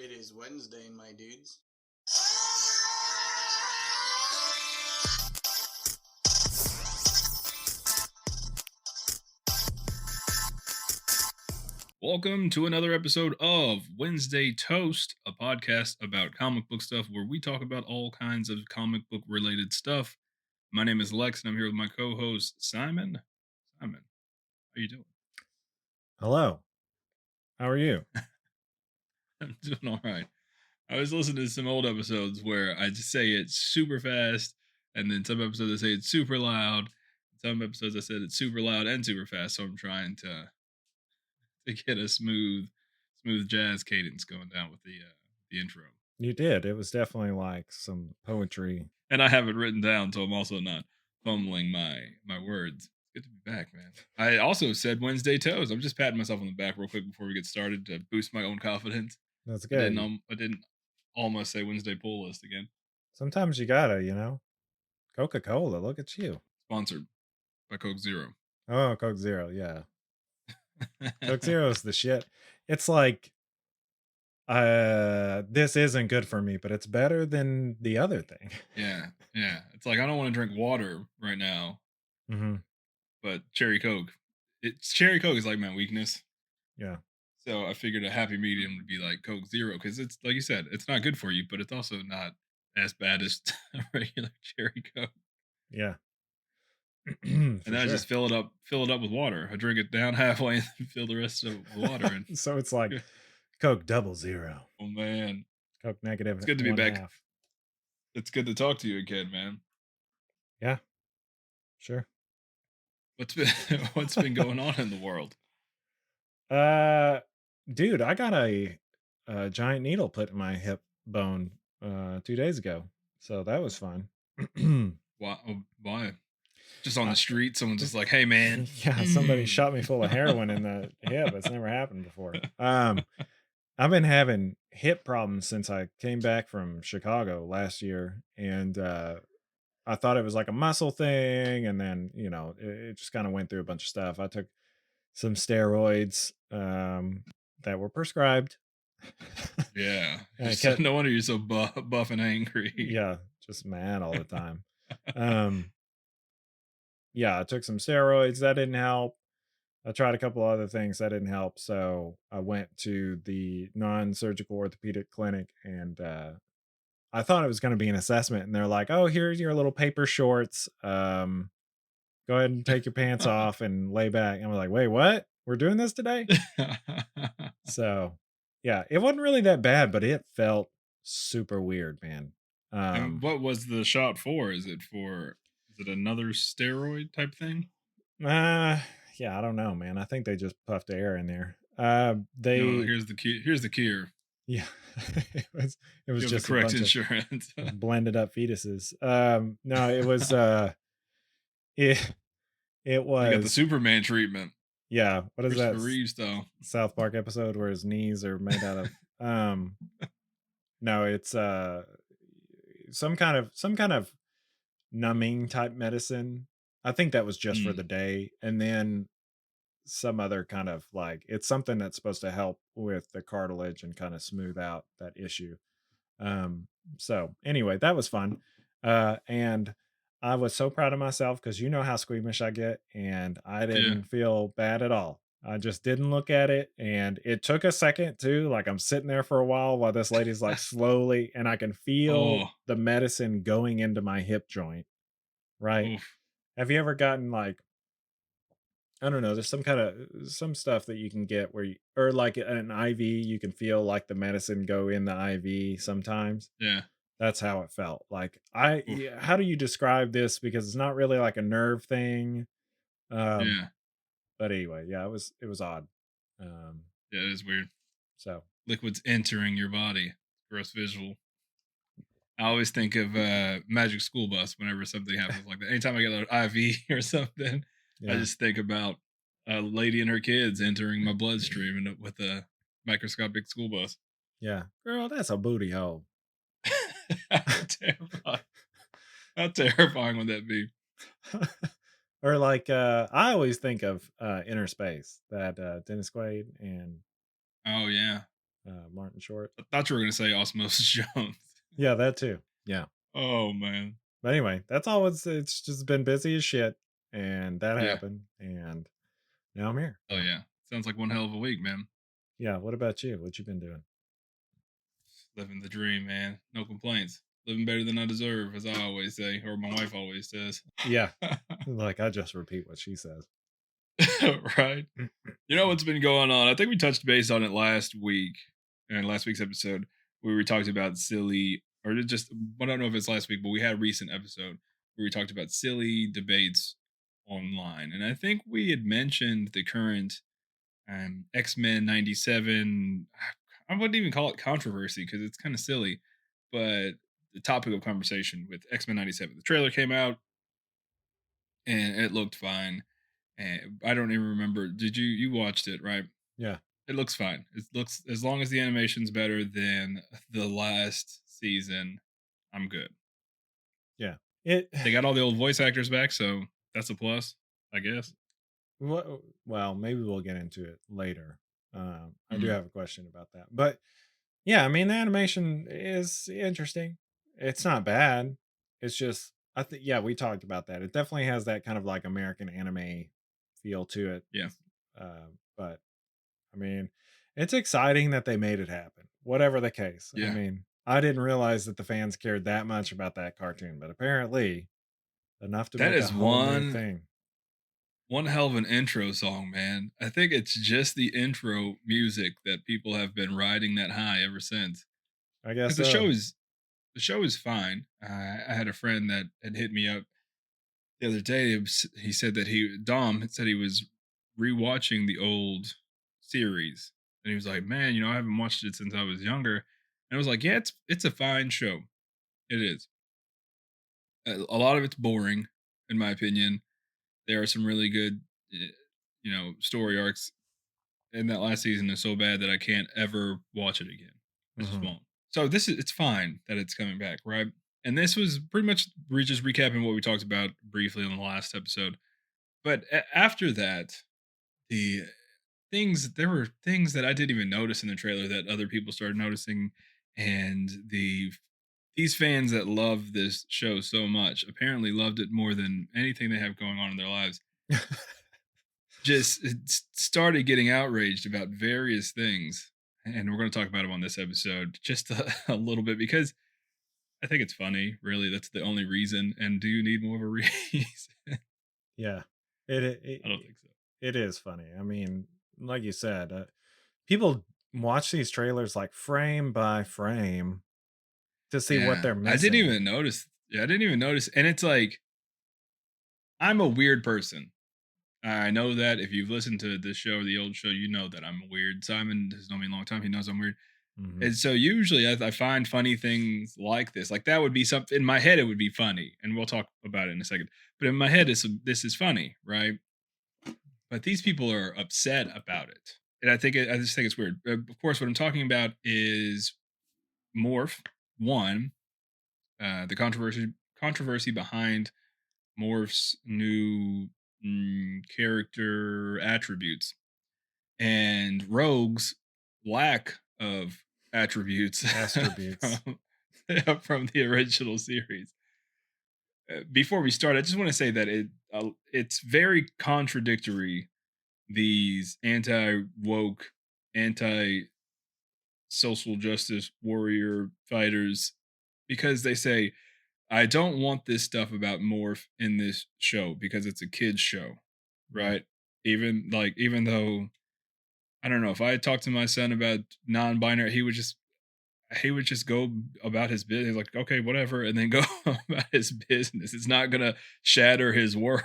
It is Wednesday, my dudes. Welcome to another episode of Wednesday Toast, a podcast about comic book stuff where we talk about all kinds of comic book related stuff. My name is Lex and I'm here with my co-host Simon. Simon, how you doing? Hello. How are you? I'm doing all right. I was listening to some old episodes where I just say it super fast, and then some episodes I say it's super loud. Some episodes I said it's super loud and super fast, so I'm trying to get a smooth jazz cadence going down with the intro. You did. It was definitely like some poetry. And I have it written down, so I'm also not fumbling my words. It's good to be back, man. I also said Wednesday toes. I'm just patting myself on the back real quick before we get started to boost my own confidence. That's I didn't. good. I didn't almost say Wednesday pull list again. Sometimes you gotta, Coca-Cola, look at you. Sponsored by Coke Zero. Oh, Coke Zero, yeah. Coke Zero is the shit. It's like, this isn't good for me, but it's better than the other thing. Yeah. It's like I don't want to drink water right now, Mm-hmm. but cherry Coke. Cherry Coke is like my weakness. Yeah. So I figured a happy medium would be like Coke Zero because it's like you said, it's not good for you, but it's also not as bad as a regular cherry Coke. Yeah. And For then I sure. just fill it up with water. I drink it down halfway and then fill the rest of it with water. And So it's like Coke double zero. oh man, Coke negative it's good to be back. 1/2. It's good to talk to you again, man. Yeah. Sure. What's been going on in the world? Dude, I got a giant needle put in my hip bone 2 days ago, so that was fun. Why? Just on Uh, the street, someone's just like, "Hey, man." yeah, somebody shot me full of heroin in the hip. It's never happened before. I've been having hip problems since I came back from Chicago last year, and I thought it was like a muscle thing, and then it just kind of went through a bunch of stuff. I took some steroids that were prescribed. Yeah. And I kept, No wonder you're so buff and angry. yeah, just mad all the time. Yeah, I took some steroids. That didn't help. I tried a couple other things that didn't help. So I went to the non-surgical orthopedic clinic, and I thought it was going to be an assessment. And they're like, "Oh, here's your little paper shorts. Go ahead and take your pants off and lay back." And I was like, "Wait, what? We're doing this today?" So yeah, it wasn't really that bad, but it felt super weird, man. And what was the shot for? Is it another steroid type thing? Yeah, I don't know, man. I think they just puffed air in there. No, They here's the key. Here's the cure. Yeah, it was it You was have the just a correct bunch of insurance. blended up fetuses. No, it was it it You got the was Superman treatment. yeah. What is that Christopher Reeve style. South Park episode where his knees are made out of? No, it's some kind of numbing type medicine. I think that was just for Mm, the day, and then some other kind of like it's something that's supposed to help with the cartilage and kind of smooth out that issue. Um, so anyway, that was fun. And I was so proud of myself because you know how squeamish I get, and I yeah. didn't feel bad at all. I just didn't look at it, and it took a second too. Like I'm sitting there for a while this lady's like slowly, and I can feel Oh, the medicine going into my hip joint. Right? oof. Have you ever gotten like I don't know, there's some stuff that you can get where you or like an IV, you can feel like the medicine go in the IV sometimes. Yeah. That's how it felt. Like Oof. yeah, how do you describe this? Because it's not really like a nerve thing. Um, Yeah. but anyway, yeah, it was odd. Um, Yeah, it is weird. so Liquids entering your body. Gross visual. I always think of Magic School Bus whenever something happens like that. Anytime I get an IV or something, I yeah, just think about a lady and her kids entering my bloodstream with a microscopic school bus. yeah, girl, that's a booty hole. How terrifying! How terrifying would that be? Or like I always think of Inner Space, that Dennis Quaid and Oh yeah, Martin Short. I thought you were gonna say Osmosis Jones. Yeah, that too. Yeah. Oh man. But anyway, that's all. It's just been busy as shit, and that Yeah. happened, and now I'm here. Oh yeah. Sounds like one hell of a week, man. Yeah. What about you? What you been doing? Living the dream, man. No complaints. Living better than I deserve, as I always say, or my wife always says. Yeah. Like I just repeat what she says. Right. You know what's been going on? I think we touched base on it last week, in last week's episode, where we talked about silly, or just, I don't know if it's last week, but we had a recent episode where we talked about silly debates online. And I think we had mentioned the current X-Men 97. I wouldn't even call it controversy because it's kind of silly, but the topic of conversation with X-Men 97. The trailer came out and it looked fine. And I don't even remember. Did you watched it, right? Yeah. It looks fine. It looks, as long as the animation's better than the last season, I'm good. Yeah. It. They got all the old voice actors back, so that's a plus, I guess. Well, maybe we'll get into it later. I do Mhm. have a question about that, but yeah, I mean the animation is interesting. It's not bad. It's just I think yeah, we talked about that. It definitely has that kind of like American anime feel to it. Yeah. But I mean, it's exciting that they made it happen. Whatever the case. I Yeah. mean, I didn't realize that the fans cared that much about that cartoon, but apparently enough to That make a is whole new thing. one hell of an intro song, man. I think it's just the intro music that people have been riding that high ever since. I guess Because so. the show is fine. I had a friend that had hit me up the other day. He said that Dom had said he was rewatching the old series, and he was like, "Man, I haven't watched it since I was younger." And I was like, "Yeah, it's a fine show. It is. A lot of it's boring, in my opinion. There are some really good, story arcs, and that last season is so bad that I can't ever watch it again. I just Mhm. won't. So it's fine that it's coming back, right? And this was pretty much just recapping what we talked about briefly in the last episode. But after that, the there were things that I didn't even notice in the trailer that other people started noticing, and these fans that love this show so much apparently loved it more than anything they have going on in their lives. Just started getting outraged about various things, and we're going to talk about them on this episode just a little bit because I think it's funny. Really, that's the only reason. And do you need more of a reason? Yeah. It, it I don't it think so. it is funny. I mean, like you said, people watch these trailers like frame by frame to see what Yeah, they're I didn't missing. even notice. Yeah, I didn't even notice. And it's like, I'm a weird person. I know that if you've listened to this show or the old show, you know that I'm weird. Simon has known me a long time. He knows I'm weird. Mhm. And so usually I find funny things like this. Like that would be something in my head, it would be funny. And we'll talk about it in a second. But in my head, this is funny, right? But these people are upset about it. And I just think it's weird. Of course, what I'm talking about is Morph, one, the controversy behind Morph's new character attributes and Rogue's lack of attributes Attributes. from from the original series. Before we start, I just want to say that it's very contradictory. These anti woke, anti social justice warrior fighters, because they say, I don't want this stuff about Morph in this show because it's a kids show, Yeah. right? Even though I don't know, if I talked to my son about non-binary, he would just go about his business, like, okay, whatever, and then go about his business. It's not gonna shatter his world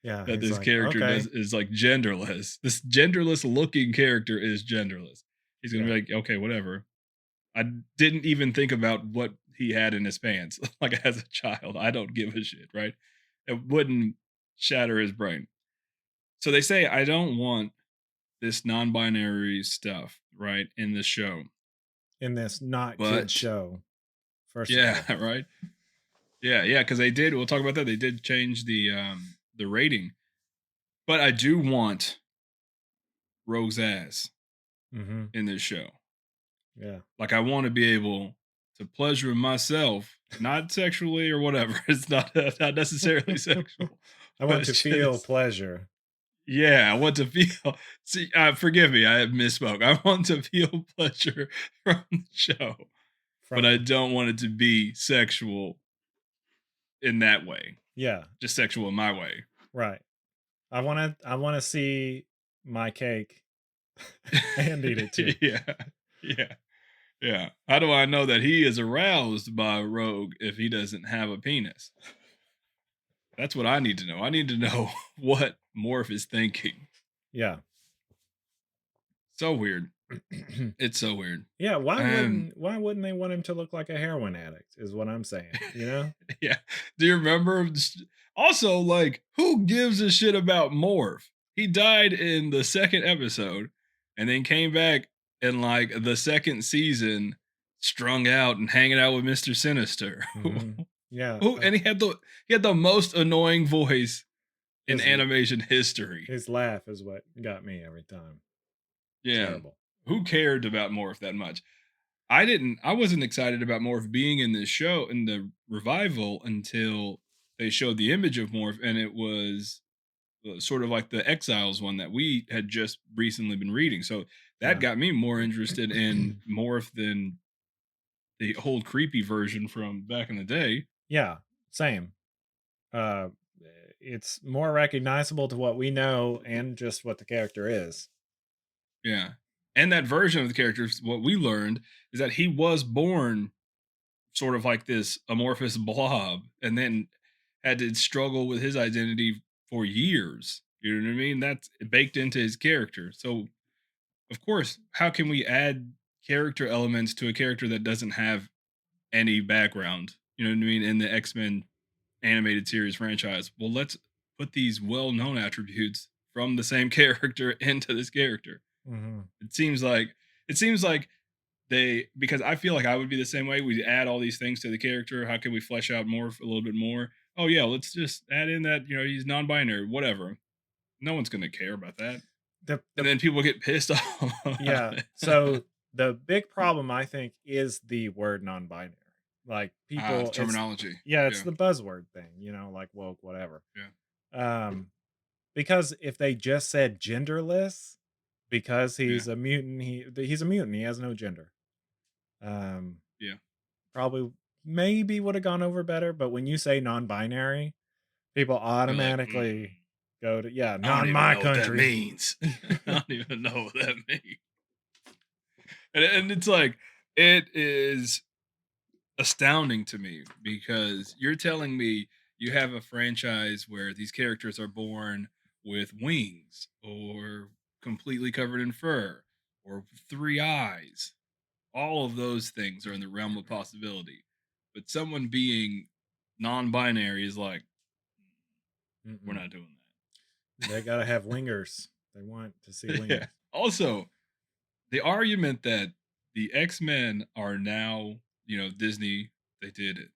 Yeah. that He's this like, character does okay. is like genderless. This genderless looking character is genderless. He's gonna Yeah. be like, okay, whatever. I didn't even think about what he had in his pants, like as a child. I don't give a shit, right? It wouldn't shatter his brain. So they say, I don't want this non-binary stuff, right, in the show. In this not kid But show, first of yeah, all. right. Yeah, because they did. We'll talk about that. They did change the rating, but I do want Rogue's ass Hmm. in this show. Yeah. Like I want to be able to pleasure myself, not sexually or whatever. It's not necessarily sexual, I but want to it's feel just pleasure yeah. I want to feel. See, forgive me, I misspoke. I want to feel pleasure from the show, but I from don't want it to be sexual in that way. yeah, Just sexual in my way. right. I wanna see my cake and eat it too. Yeah, yeah, yeah. How do I know that he is aroused by Rogue if he doesn't have a penis? That's what I need to know. I need to know what Morph is thinking. Yeah. So weird. It's so weird. Yeah, And why wouldn't they want him to look like a heroin addict is what I'm saying, you know? yeah. Do you remember? Also, like, who gives a shit about Morph? He died in the second episode and then came back in like the second season, strung out and hanging out with Mr. Sinister. Mhm. Yeah, And he had the most annoying voice in his animation history. his laugh is what got me every time. Yeah. Terrible. Who cared about Morph that much? I wasn't excited about Morph being in this show in the revival until they showed the image of Morph and it was sort of like the Exiles one that we had just recently been reading. So that Yeah. got me more interested in Morph than the old creepy version from back in the day. Yeah, same. Uh it's more recognizable to what we know and just what the character is. Yeah. And that version of the characters, what we learned is that he was born sort of like this amorphous blob and then had to struggle with his identity for years. You know what I mean? That's baked into his character. So, of course, how can we add character elements to a character that doesn't have any background? You know what I mean? In the X-Men animated series franchise. Well, let's put these well-known attributes from the same character into this character. Mhm. It seems like it seems like they because I feel like I would be the same way. We add all these things to the character. How can we flesh out more a little bit more? Oh yeah, let's just add in that he's non-binary, whatever. No one's gonna care about that, and The then people get pissed off. Yeah. About it. So the big problem I think is the word non-binary. Like The people it's terminology. yeah, it's Yeah, the buzzword thing, like woke whatever. yeah, Um because if they just said genderless because yeah, he's a mutant, he's a mutant, he has no gender. Um yeah. probably maybe would have gone over better, but when you say non-binary, people They're like, automatically go to yeah, I don't not even my know what that country. means. I don't even know what that means. And it's like it is astounding to me because you're telling me you have a franchise where these characters are born with wings or completely covered in fur or three eyes. All of those things are in the realm of possibility. But someone being non binary is like, we're Mm-mm. not doing They gotta have wingers. They want to see that. Yeah. wingers. Also, the argument that the X-Men are now, Disney, they did it.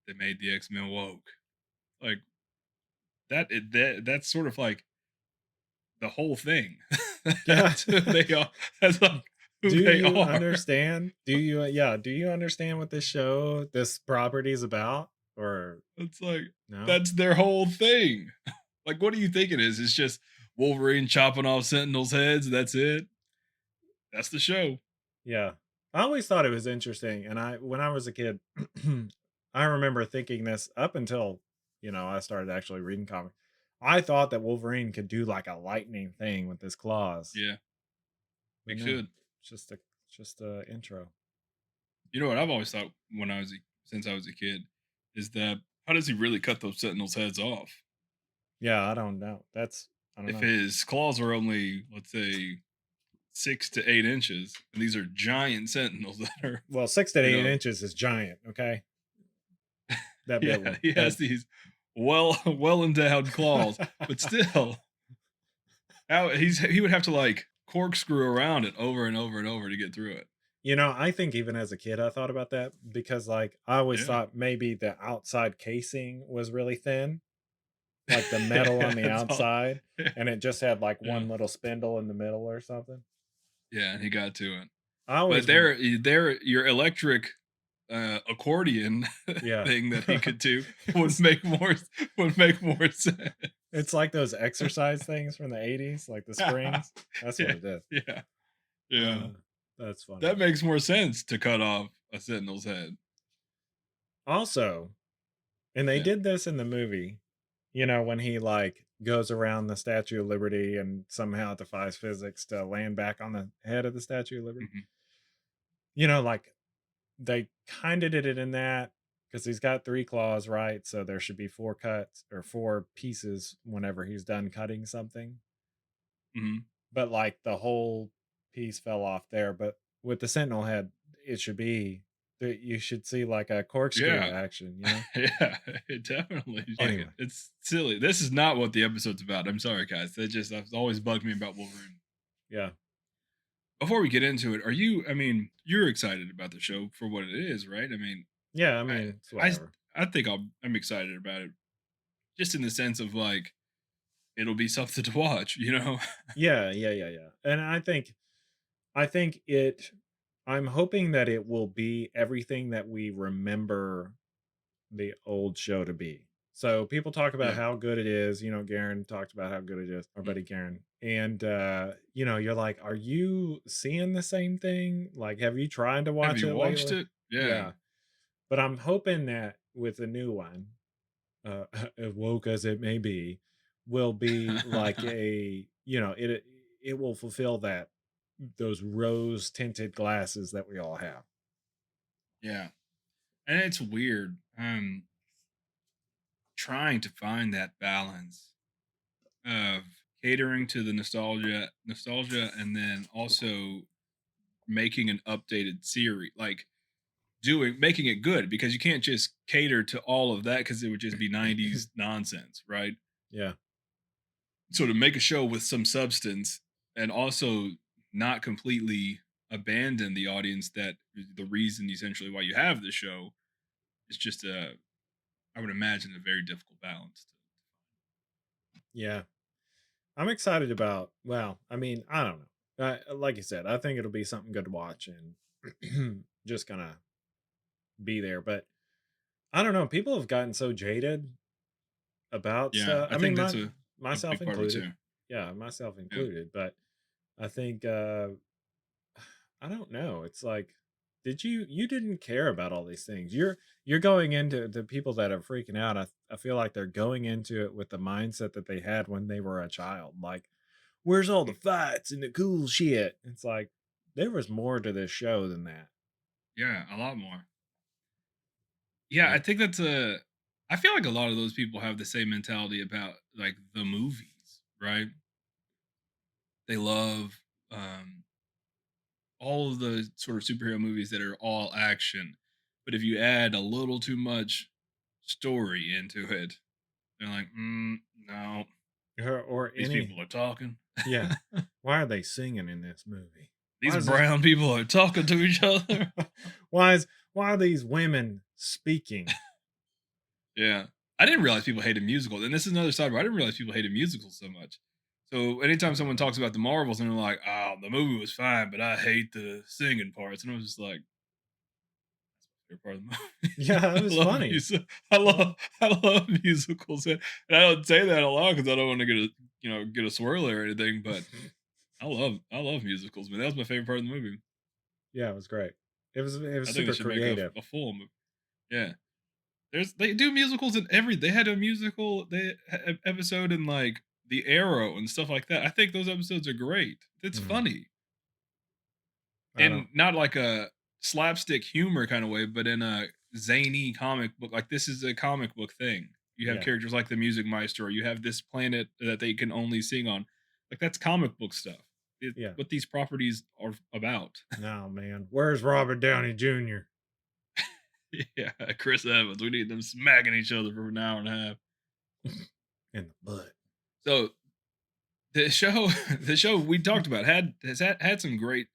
They made the X-Men woke. Like that's sort of like the whole thing. Yeah. That's who they are. That's like who Do they you are. understand? Do you understand what this property is about? Or It's like no? that's their whole thing. Like, what do you think it is? It's just Wolverine chopping off Sentinels' heads. That's it. That's the show. Yeah. I always thought it was interesting. And when I was a kid, I remember thinking this up until, I started actually reading comics. I thought that Wolverine could do like a lightning thing with his claws. Yeah, But we no, should. it's just a intro. You know what I've always thought since I was a kid is that how does he really cut those Sentinels' heads off? Yeah, I don't know. I don't If know. his claws are only, let's say, 6 to 8 inches, and these are giant Sentinels that are, Well, 6 to you 8 know, inches is giant, okay? That bit yeah, one. he has these well endowed claws, but still, he would have to like corkscrew around it over and over and over to get through it. I think even as a kid, I thought about that because, like, I always Yeah, thought maybe the outside casing was really thin, like the metal on yeah, the it's all, outside, yeah, and it just had like yeah, one little spindle in the middle or something. yeah, and he got to it. I But always there, your electric accordion yeah. thing that he could do would make more would make more sense. It's like those exercise things from the 80s, like the springs. That's what Yeah, it is. yeah, yeah. Uh, that's funny. That makes more sense to cut off a sentinel's head. Also, and they Yeah. did this in the movie, when he like goes around the Statue of Liberty and somehow defies physics to land back on the head of the Statue of Liberty. Mhm. Like they kind of did it in that because he's got three claws, right? So there should be four cuts or four pieces whenever he's done cutting something. Mhm. But like the whole piece fell off there. But with the Sentinel head, it should be that you should see like a corkscrew Yeah. action. Yeah, it definitely like Anyway, it's silly. This is not what the episode's about. I'm sorry, guys. That's always bugged me about Wolverine. yeah, Before we get into it, I mean, you're excited about the show for what it is, right? I mean, yeah. I I mean, it's I whatever. I think I'm excited about it just in the sense of like it'll be something to watch, you know? Yeah, yeah, yeah, yeah. And I think it. I'm hoping that it will be everything that we remember the old show to be. So people talk about Yeah. how good it is. Garen talked about how good it is, our Mm. buddy Garen. And you're like, are you seeing the same thing? Like, have you tried to Have watch you it watched lately? it? Yeah. Yeah. But I'm hoping that with the new one, as woke as it may be, will be like it will fulfill that those rose tinted glasses that we all have. Yeah. And it's weird. Trying to find that balance of catering to the nostalgia and then also making an updated series like making it good because you can't just cater to all of that because it would just be 90s nonsense, right? Yeah. So to make a show with some substance and also not completely abandon the audience that the reason essentially why you have the show is just I would imagine a very difficult balance. Yeah. I'm excited about, well, I mean, I don't know. Like you said, I think it'll be something good to watch and just gonna be there. But I don't know. People have gotten so jaded about Yeah, stuff. I I mean, think that's a myself big part of it included. too. Yeah, myself Yeah. included. But I think I don't know. It's like, you didn't care about all these things. You're going into the people that are freaking out. I feel like they're going into it with the mindset that they had when they were a child. Like, where's all the fights and the cool shit? It's like there was more to this show than that. Yeah, a lot more. Yeah, I But think that's a. I feel like a lot of those people have the same mentality about like the movies, right? They love all of the sort of superhero movies that are all action, but if you add a little too much story into it, they're like, no, or these any people are talking. yeah. Why are they singing in this movie? These Why is this brown people are talking to each other. why are these women speaking? Yeah. I didn't realize people hated musicals. And this is another side where I didn't realize people hated musicals so much. So anytime someone talks about the Marvels and they're like, oh, the movie was fine, but I hate the singing parts. And I was just like, favorite part of the Yeah, it movie. was funny. Yeah. I love musicals. And I don't say that a lot because I don't want to get a swirl or anything, but I love musicals, man. That was my favorite part of the movie. Yeah, it was great. It was I think they super should make a, creative. a full movie. Yeah. They do musicals in every. They had a musical episode in like The Arrow and stuff like that. I think those episodes are great. It's Mhm. funny I in don't not like a slapstick humor kind of way, but in a zany comic book. Like this is a comic book thing. You have yeah. characters like the Music Meister, or you have this planet that they can only sing on. Like that's comic book stuff. Yeah. What these properties are about. No, man. Where's Robert Downey Jr.? Yeah, Chris Evans. We need them smacking each other for an hour and a half. In the butt. So the show the show we talked about had some great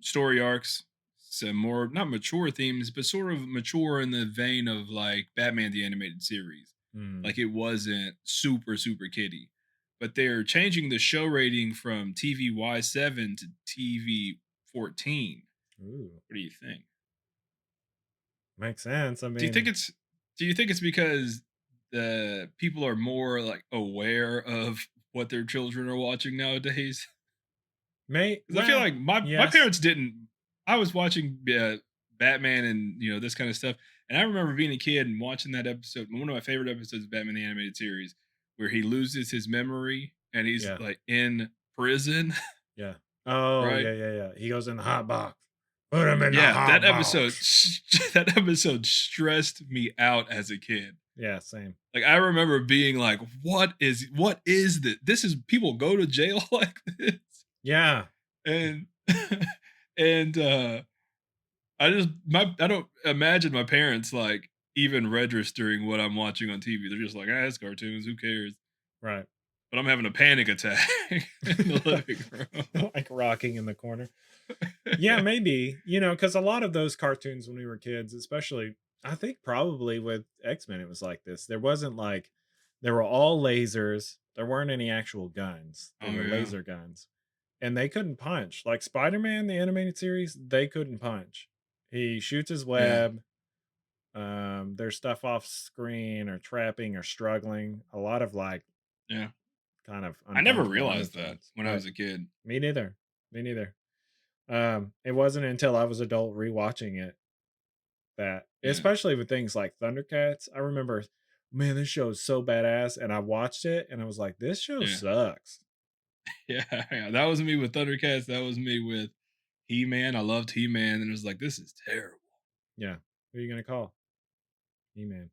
story arcs, some more not mature themes, but sort of mature in the vein of like Batman the Animated Series. Mm. Like it wasn't super kiddie, but they're changing the show rating from TV Y7 to TV 14. Ooh, What do you think? makes sense. I Do you think mean, it's do you think it's because the people are more like aware of what their children are watching nowadays? Because I feel well, like my yes, parents didn't. I was watching Batman and this kind of stuff, and I remember being a kid and watching that episode. One of my favorite episodes of Batman the animated series, where he loses his memory and he's yeah, like in prison, yeah. Oh, right? yeah, yeah, yeah. He goes in the hot box. Put him in the Yeah, that hot episode box. that episode stressed me out as a kid. Yeah, same. Like I remember being like, what is this? This is people go to jail like this?" Yeah, And and I don't imagine my parents like even registering what I'm watching on TV. They're just like, ah, it's cartoons, who cares? right. But I'm having a panic attack in the living room. Like rocking in the corner. Yeah, maybe, because a lot of those cartoons when we were kids, especially, I think probably with X-Men, it was like this. There wasn't like, they were all lasers. There weren't any actual guns. They Oh were yeah. laser guns. And they couldn't punch. Like Spider-Man, the animated series, they couldn't punch. He shoots his Yeah. web. There's stuff off screen or trapping or struggling. A lot of like Yeah. kind of I never uncomfortable realized that undertones. when I Right. was a kid. Me neither. Me neither. It wasn't until I was adult rewatching it that, Yeah. especially with things like Thundercats, I remember, man, this show is so badass, and I watched it and I was like, this show Yeah. sucks. Yeah. Yeah. That was me with Thundercats. That was me with He-Man. I loved He-Man. And it was like, this is terrible. Yeah, who are you gonna call? He-Man.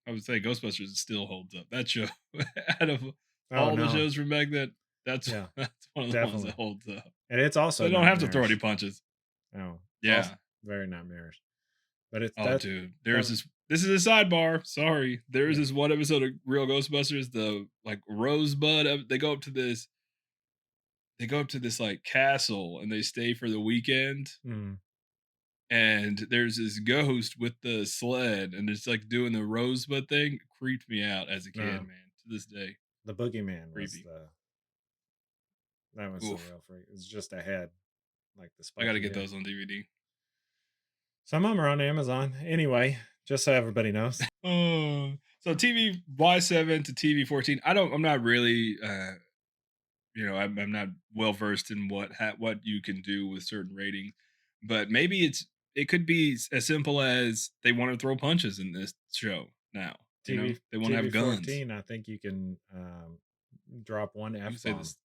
I would say Ghostbusters still holds up. That show, out of Oh all the no, shows from back then, that's yeah, that's one of the ones that definitely, holds up. and it's also They don't have to throw any nightmarish. punches. Oh, it's also Yeah. very nightmarish. But it's Oh, dude. There's that this. This is a sidebar. Sorry. There's yeah. this one episode of Real Ghostbusters. The like Rosebud. They go up to this. They go up to this like castle and they stay for the weekend. Mm, And there's this ghost with the sled, and it's like doing the Rosebud thing. Creeped me out as a kid, no, man. To this day, the boogeyman was creepy. the Oof. real freak. It was just a head, like the I got to spiky get head. those on DVD. Some of them are on Amazon. Anyway, just so everybody knows. Oh, so TV Y7 to TV 14. I'm not really. I'm not well versed in what you can do with certain ratings, but maybe it could be as simple as they want to throw punches in this show now. TV They want to TV have guns. 14, I think you can drop one You can say F-bomb. this.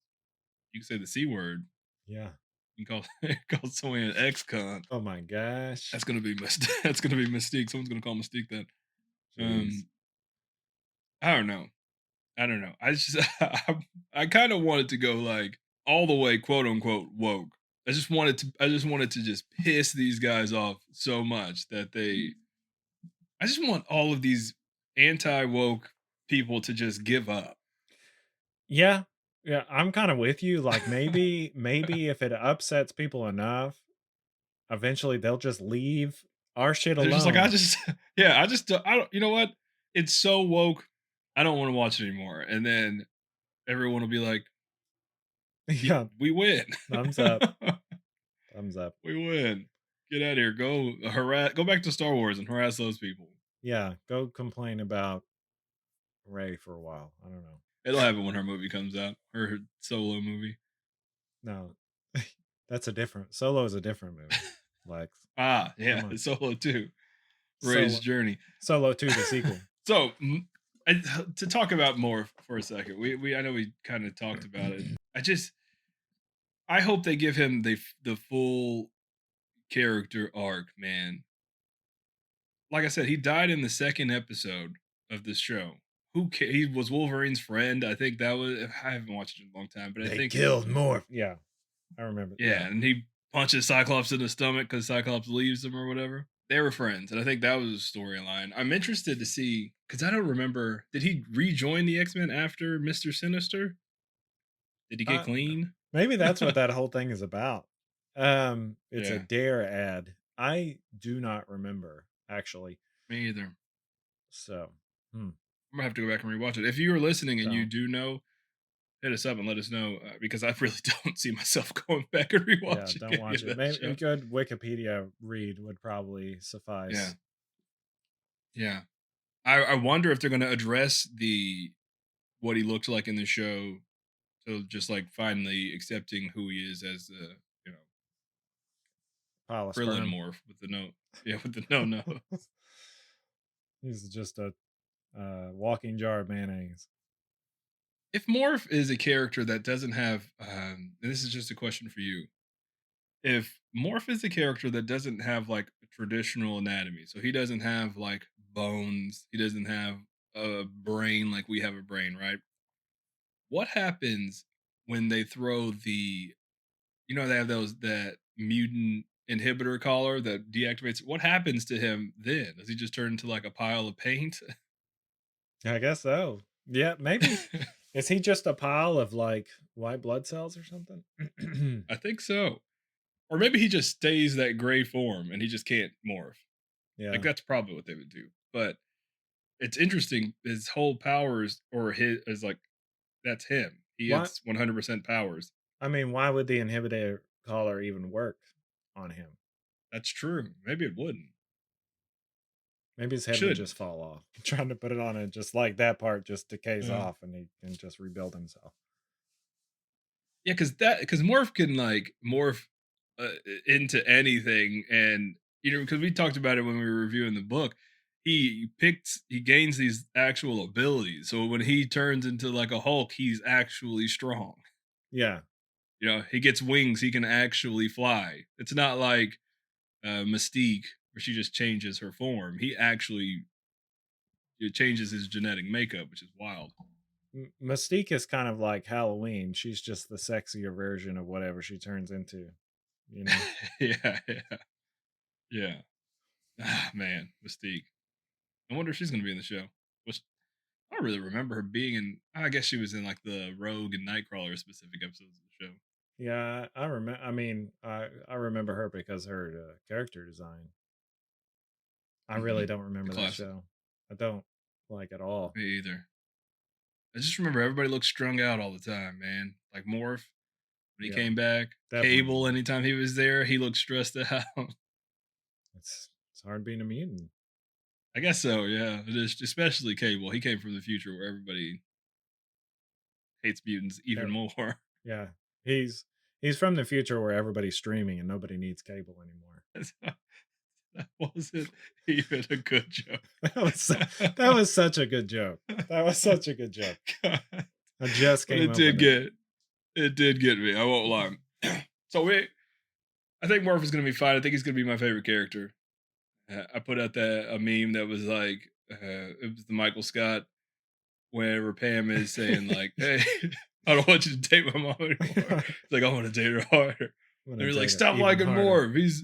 You can say the C word. Yeah. You can call someone an ex cunt. Oh my gosh. That's gonna be that's gonna be Mystique. Someone's gonna call Mystique that. Jeez. Um, I don't know. I don't know. I just I kind of wanted to go like all the way quote unquote woke. I just wanted to just piss these guys off so much that I just want all of these anti woke people to just give up. Yeah. Yeah, I'm kind of with you. Like maybe if it upsets people enough, eventually they'll just leave our shit They're just like I alone. just yeah, I don't you know what? It's so woke. I don't want to watch it anymore. And then everyone will be like, "Yeah, Yeah. we win. Thumbs up. Thumbs up. We win. Get out of here. Go back to Star Wars and harass those people." Yeah. Go complain about Ray for a while. I don't know. It'll happen when her movie comes out. Her solo movie. No. That's a different Solo is a different movie. Lex. Ah, Come yeah, on. Solo 2. Ray's Solo journey. Solo 2, the sequel. So to talk about more for a second, we I know we kind of talked about it. I hope they give him the full character arc, man. Like I said, he died in the second episode of this show. He was Wolverine's friend. I think that was. I haven't watched it in a long time, but I They think killed Morph. Yeah. I remember. yeah, and he punches Cyclops in the stomach because Cyclops leaves him or whatever. They were friends, and I think that was a storyline. I'm interested to see because I don't remember. Did he rejoin the X-Men after Mr. Sinister? Did he get Uh, clean? maybe that's what that whole thing is about. It's a Yeah, Dare ad. I do not remember actually. me either. So, I'm gonna have to go back and rewatch it. If you are listening and you don't. do know, hit us up and let us know because I really don't see myself going back and Yeah, rewatching don't any watch of it. that Maybe a show. good Wikipedia read would probably Yeah, suffice. yeah. I wonder if they're going to address the what he looked like in the show, so just like finally accepting who he is as the you know Pile of Krillin sperm. morph with the no, yeah, with the no. He's just a walking jar of mayonnaise. If Morph is a character that doesn't have, and this is just a question for you, if Morph is a character that doesn't have like a traditional anatomy, so he doesn't have like bones, he doesn't have a brain like we have a brain, right? What happens when they throw the, they have those that mutant inhibitor collar that deactivates? What happens to him then? Does he just turn into like a pile of paint? I guess so. Yeah, maybe. Is he just a pile of like white blood cells or something? I think so. Or maybe he just stays that gray form and he just can't morph. Like Yeah. that's probably what they would do. But it's interesting. His whole powers or his is like that's him. He What? has 100% powers. I mean, why would the inhibitor collar even work on him? That's true. Maybe it wouldn't. Maybe his head would just Shouldn't. fall off. Trying to put it on and just like that part just decays Yeah. off and he can just rebuild himself. Yeah, because Morph can like morph into anything, and because we talked about it when we were reviewing the book. He gains these actual abilities. So when he turns into like a Hulk, he's actually strong. Yeah. He gets wings. He can actually fly. It's not like Mystique where she just changes her form. He actually it changes his genetic makeup, which is wild. Mystique is kind of like Halloween. She's just the sexier version of whatever she turns into, you know? Yeah, yeah, yeah. Ah, man, Mystique. I wonder if she's gonna be in the show. Which I don't really remember her being in. I guess she was in like the Rogue and Nightcrawler specific episodes of the show. Yeah, I remember. I mean, I remember her because her character design. I really don't A remember that classic. show. I don't like at all. Me either. I just remember everybody looked strung out all the time, man. Like Morph when he Yeah, came back. definitely Cable, more. anytime he was there, he looked stressed out. It's hard being a mutant. I guess so, yeah. It is, especially Cable. He came from the future where everybody hates mutants even Er, more. Yeah, he's he's from the future where everybody's streaming and nobody needs cable anymore. That wasn't even a good joke. That was that was such a good joke. That was such a good joke. God. I just But came up with it. it did get me. I won't lie. So I think Morph is gonna be fine. I think he's gonna be my favorite character. I put out a meme that was like it was the Michael Scott whenever Pam is saying like, "Hey, I don't want you to date my mom anymore." It's like I want to date her harder. I'm And gonna he's like, date her "Stop even liking harder. Morph.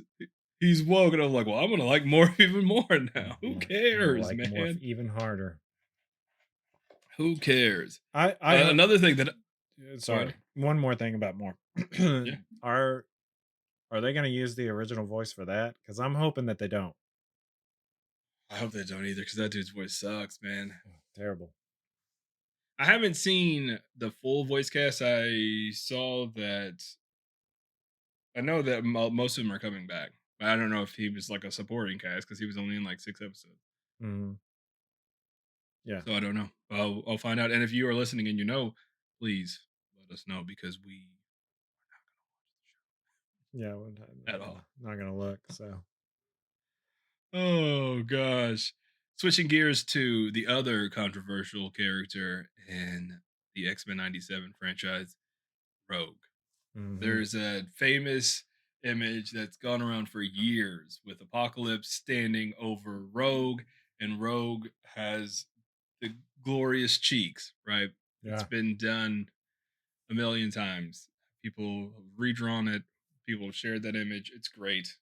He's woke." And I'm like, "Well, I'm gonna like Morph even more now. Who I'm gonna cares, like Morph man? even harder. Who cares?" I Another thing that sorry. One more thing about Morph. yeah, Are they going to use the original voice for that? Because I'm hoping that they don't. I hope they don't either because that dude's voice sucks, man. Terrible. I haven't seen the full voice cast. I know that most of them are coming back, but I don't know if he was like a supporting cast because he was only in like 6 episodes. Mhm. Yeah. So I don't know. I'll find out. And if you are listening and please let us know because we Yeah. at all. Not going to look. So, Oh gosh. Switching gears to the other controversial character in the X-Men 97 franchise, Rogue. mhm. There's a famous image that's gone around for years with Apocalypse standing over Rogue, and Rogue has the glorious cheeks, right? It's Yeah. been done a million times. People have redrawn it, people have shared that image. It's great.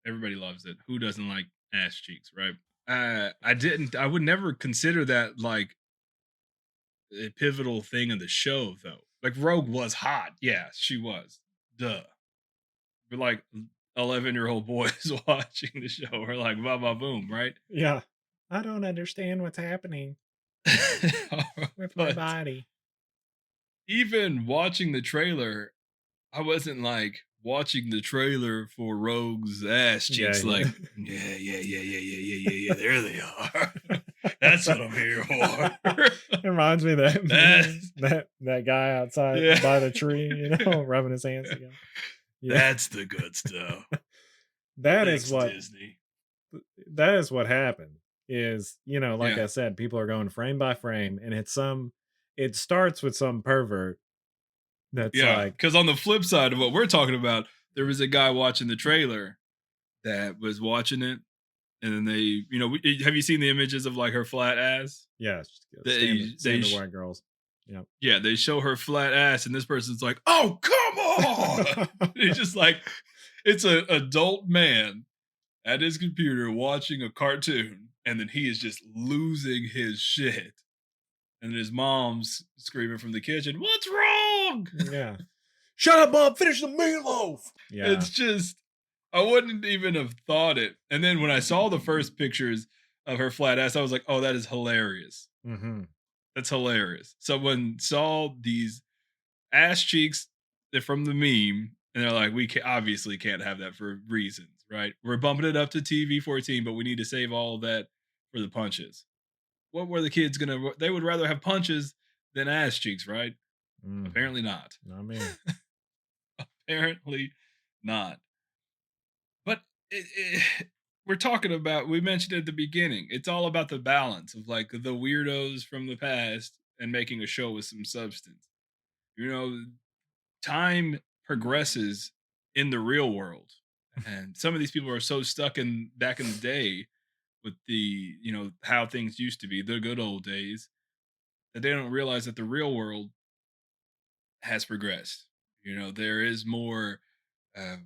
Everybody loves it. Who doesn't like ass cheeks, right? I would never consider that like a pivotal thing in the show, though. Like Rogue was hot. Yeah, she was. Duh. But like 11-year-old boys watching the show are like, ba ba boom, right? Yeah. I don't understand what's happening with my but body. even watching the trailer, I wasn't like watching the trailer for Rogue's ass Yeah, cheeks. yeah. Like, yeah, yeah, yeah, yeah, yeah, yeah, yeah, yeah. There they are. That's what I'm here for. It reminds me of that meme, That's that guy outside yeah. by the tree, rubbing his hands together. Yeah. That's the good stuff. That is Thanks, what Disney. happened is, like Yeah. I said, people are going frame by frame, and it starts with some pervert that's Yeah. like, Because on the flip side of what we're talking about, there was a guy watching the trailer that was watching it. And then have you seen the images of like her flat ass? yeah, They, they, standard sh- white girls. Yep. yeah, they show her flat ass, and this person's like, "Oh, come on!" It's just like it's an adult man at his computer watching a cartoon, and then he is just losing his shit, and then his mom's screaming from the kitchen, "What's wrong?" Yeah. Shut up, mom. Finish the meatloaf. Yeah. It's just I wouldn't even have thought it. And then when I saw the first pictures of her flat ass, I was like, "Oh, that is hilarious. Mm-hmm. That's hilarious." Someone saw these ass cheeks, they're from the meme, and they're like, obviously can't have that for reasons, right? We're bumping it up to TV 14, but we need to save all of that for the punches. What were the kids gonna? They would rather have punches than ass cheeks, right? Mm, Apparently not. not me. Apparently not. But we're talking about. We mentioned at the beginning. It's all about the balance of like the weirdos from the past and making a show with some substance. You know, time progresses in the real world, and some of these people are so stuck in back in the day with the how things used to be, the good old days, that they don't realize that the real world has progressed. There is more uh,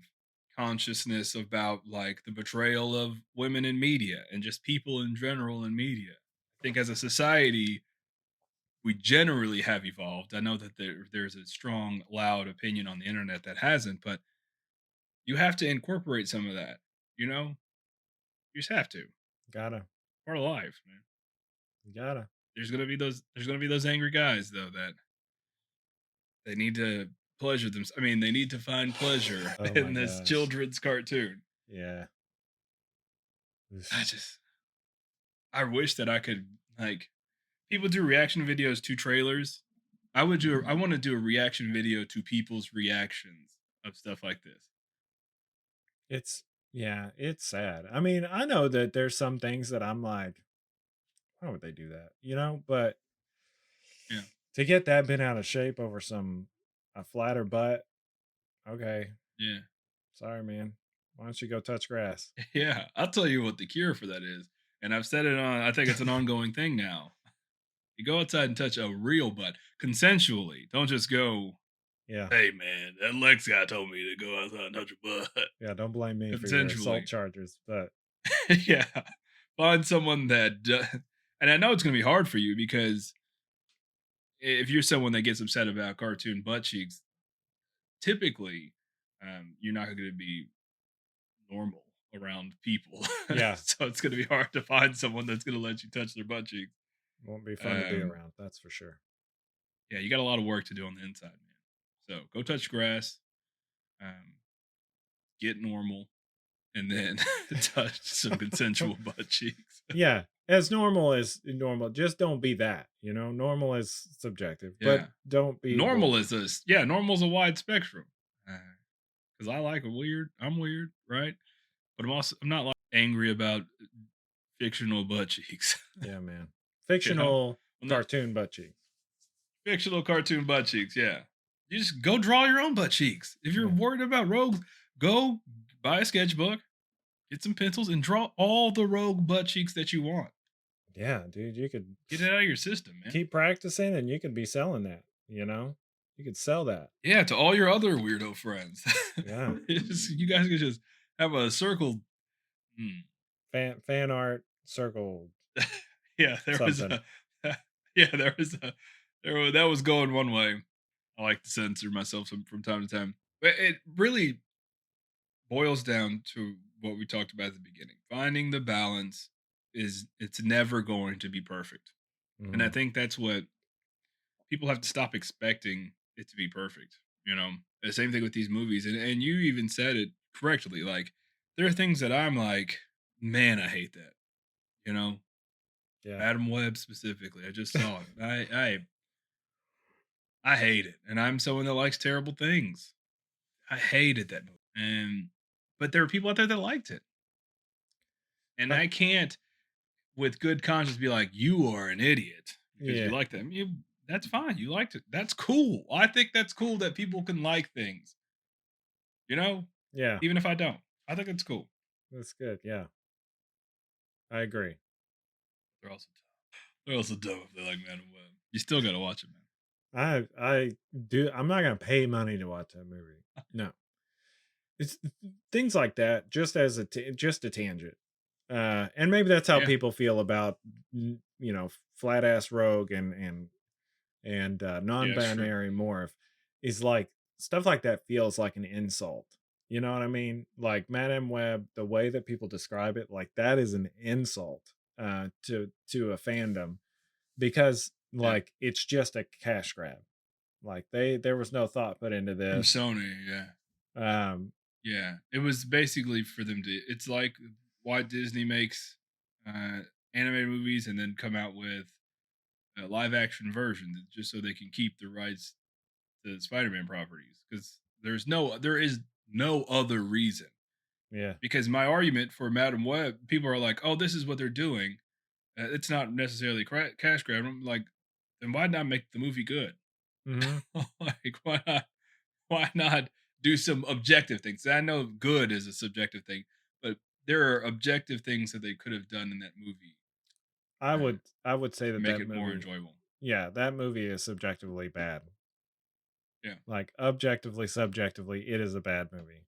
consciousness about like the betrayal of women in media and just people in general in media. I think as a society we generally have evolved. I know that there's a strong loud opinion on the internet that hasn't, but you have to incorporate some of that. You know, you just have to. Gotta. Part of life, man. Gotta. There's gonna be those. There's gonna be those angry guys though that they need to pleasure them. I mean, they need to find pleasure Oh my in this gosh. children's cartoon. Yeah. Oof. I just, I wish that I could like. People do reaction videos to trailers. I would do. I want to do a reaction video to people's reactions of stuff like this. It's yeah, it's sad. I mean, I know that there's some things that I'm like, why would they do that? But Yeah, to get that bent out of shape over a flatter butt, okay. yeah, Sorry, man. Why don't you go touch grass? yeah. I'll tell you what the cure for that is, and I've said it on. I think it's an ongoing thing now. You go outside and touch a real butt consensually. Don't just go, Yeah. "Hey man, that Lex guy told me to go outside and touch a butt." Yeah, don't blame me for your assault Consensually. charges, but Yeah. Find someone and I know it's going to be hard for you because if you're someone that gets upset about cartoon butt cheeks, typically you're not going to be normal around people. yeah, So it's going to be hard to find someone that's going to let you touch their butt cheeks. won't be fun to be Um, around, that's for sure. yeah, you got a lot of work to do on the inside, man. So go touch grass, um, get normal, and then touch some consensual butt cheeks. Yeah, as normal as normal. Just don't be that. Normal is subjective, but Yeah. don't be Normal is normal's a wide spectrum. Because I like a weird. I'm weird, right? But I'm not like angry about fictional butt cheeks. yeah, man. you know, Fictional I'm not cartoon butt cheeks. fictional cartoon butt cheeks. Yeah, you just go draw your own butt cheeks. If you're Yeah. worried about rogues, go buy a sketchbook, get some pencils, and draw all the rogue butt cheeks that you want. Yeah, dude, you could Get it out of your system, man. keep practicing and you could be selling that, You could sell that. Yeah, to all your other weirdo friends. Yeah. You guys could just have a circle. Hmm. Fan art circle Yeah, there was something. yeah, there was that was going one way. I like to censor myself from time to time. But it really boils down to what we talked about at the beginning. Finding the balance it's never going to be perfect. And I Mhm. think that's what people have to stop expecting it to be perfect. You know, the same thing with these movies, and you even said it correctly. Like there are things that I'm like, man, I hate that. You know, Yeah. Madam Web specifically. I just saw it. I hate it, and I'm someone that likes terrible things. I hated that movie, and but there are people out there that liked it, and Uh, I can't, with good conscience, be like, "You are an idiot because you yeah. like that." That's fine. You liked it. That's cool. I think that's cool that people can like things. You know, Yeah. even if I don't, I think it's cool. That's good. Yeah. I agree. They're also they're also dumb if they like Madam Web. You still gotta watch it, man. I do. I'm not gonna pay money to watch that movie. No, it's things like that. Just as just a tangent, and maybe that's how Yeah, people feel about flat ass rogue and yeah, it's true. non-binary morph is like stuff like that feels like an insult. You know what I mean? Like Madame Web, the way that people describe it, like that is an insult to a fandom because Yeah, like it's just a cash grab. Like there was no thought put into from this. Sony. Yeah, Um, yeah. It was basically for them to. It's like why Disney makes uh, animated movies and then come out with a live action version just so they can keep the rights to the Spider-Man properties because there is no other reason. yeah. Because my argument for Madam Web, people are like, "Oh, this is what they're doing. It's not necessarily cash grab." I'm like, then why not make the movie good? Hmm. Like, why not? Why not do some objective things? I know good is a subjective thing, but there are objective things that they could have done in that movie I would say to that make that it more movie, enjoyable. yeah, that movie is subjectively bad. Yeah, Like objectively, subjectively, it is a bad movie.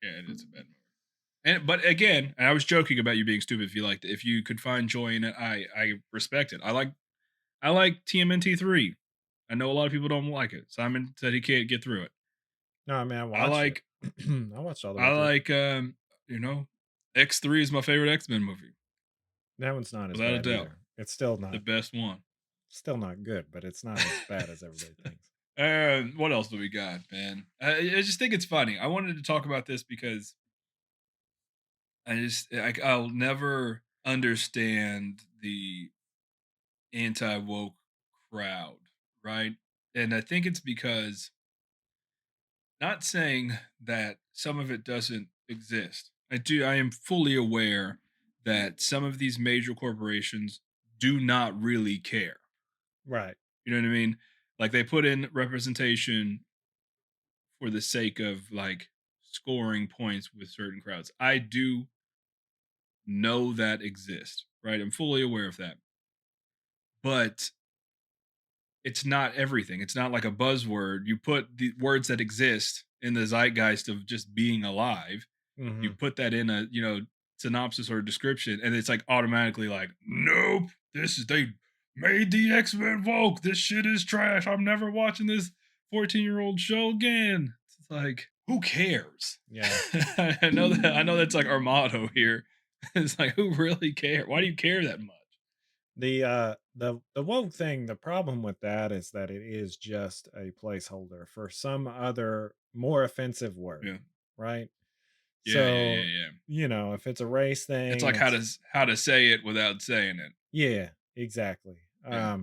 yeah, it is a bad movie. And but again, and I was joking about you being stupid if you liked it. If you could find joy in it, I respect it. I like TMNT3. I know a lot of people don't like it. Simon said he can't get through it. No, I mean I I watched it. like I watched all the way I through. like you know, X3 is my favorite X-Men movie. That one's not as Without a bad doubt. either. It's still The not best one. good, but it's not as bad as everybody thinks. And what else do we got, man? I just think it's funny. I wanted to talk about this because I'll never understand the anti woke crowd, right? And I think it's because not saying that some of it doesn't exist. I am fully aware that some of these major corporations do not really care. Right. You know what I mean? Like they put in representation for the sake of like scoring points with certain crowds. I do know that exists, right? I'm fully aware of that. But it's not everything. It's not like a buzzword. You put the words that exist in the zeitgeist of just being alive. You Hmm. put that in a, synopsis or a description, and it's like automatically like, nope, this is they made the X-Men woke. This shit is trash. I'm never watching this 14-year-old show again. It's like, who cares? Yeah. I know that's like our motto here. It's like, who really cares? Why do you care that much? The woke thing, the problem with that is that it is just a placeholder for some other more offensive word, Yeah. right? Yeah, yeah, So, yeah, yeah. if it's a race It's thing, like how it's to say it without saying it. yeah, exactly. Yeah.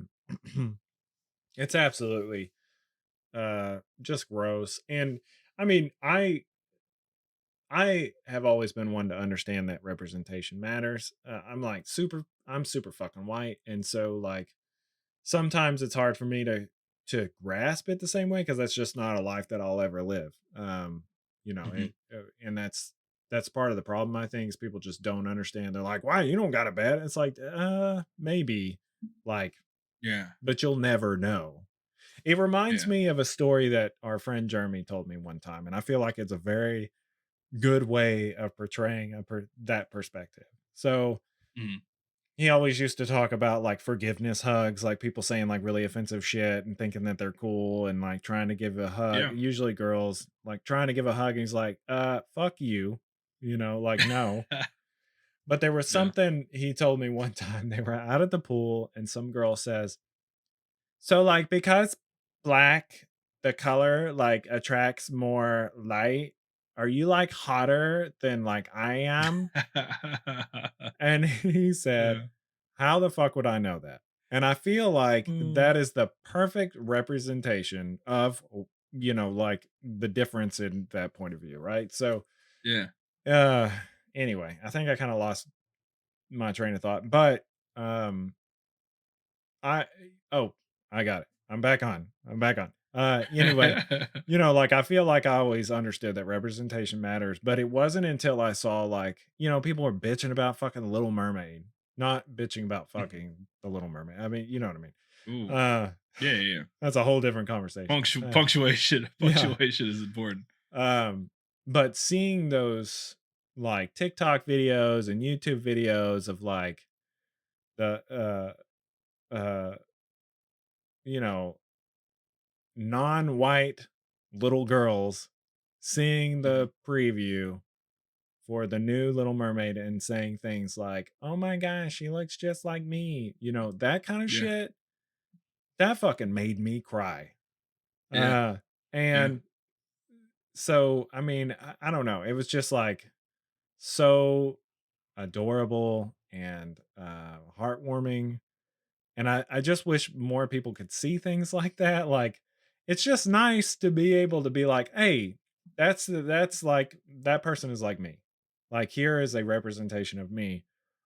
It's absolutely just gross. And I mean, I have always been one to understand that representation matters. I'm super fucking white, and so like sometimes it's hard for me to grasp it the same way because that's just not a life that I'll ever live. Mhm. And that's part of the problem. I think is people just don't understand. They're like, "Why you don't got it bad?" It's like, maybe, like, Yeah. but you'll never know. It reminds Yeah. me of a story that our friend Jeremy told me one time, and I feel like it's a very good way of portraying that perspective. So Mhm. he always used to talk about like forgiveness hugs, like people saying like really offensive shit and thinking that they're cool and like trying to give a hug. Yeah. Usually girls like trying to give a hug and he's like, fuck you, like no. But there was Yeah. something he told me one time. They were out at the pool and some girl says, So, like, because black, the color, like, attracts more light, are you, like, hotter than, like, I am? And he said, Yeah. "How the fuck would I know that?" And I feel like Mm. that is the perfect representation of, like, the difference in that point of view, right? So, Yeah. uh, anyway, I think I kinda lost my train of thought, but, I oh, I got it. I'm back on. I'm back on. Anyway, like I feel like I always understood that representation matters, but it wasn't until I saw like, people were bitching about fucking the Little Mermaid, not bitching about fucking the Little Mermaid. I mean, you know what I mean? Ooh. Uh Yeah, yeah. that's a whole different conversation. Punctuation. Yeah. Punctuation is important. Um but seeing those like TikTok videos and YouTube videos of like the you know, non-white little girls seeing Mhm. the preview for the new Little Mermaid and saying things like, "Oh my gosh, she looks just like me." That kind of Yeah. shit, that fucking made me cry. Yeah. Uh Yeah. and so I mean, I don't know. It was just like so adorable and heartwarming. And I just wish more people could see things like that. Like, it's just nice to be able to be like, "Hey, that's like that person is like me. Like, here is a representation of me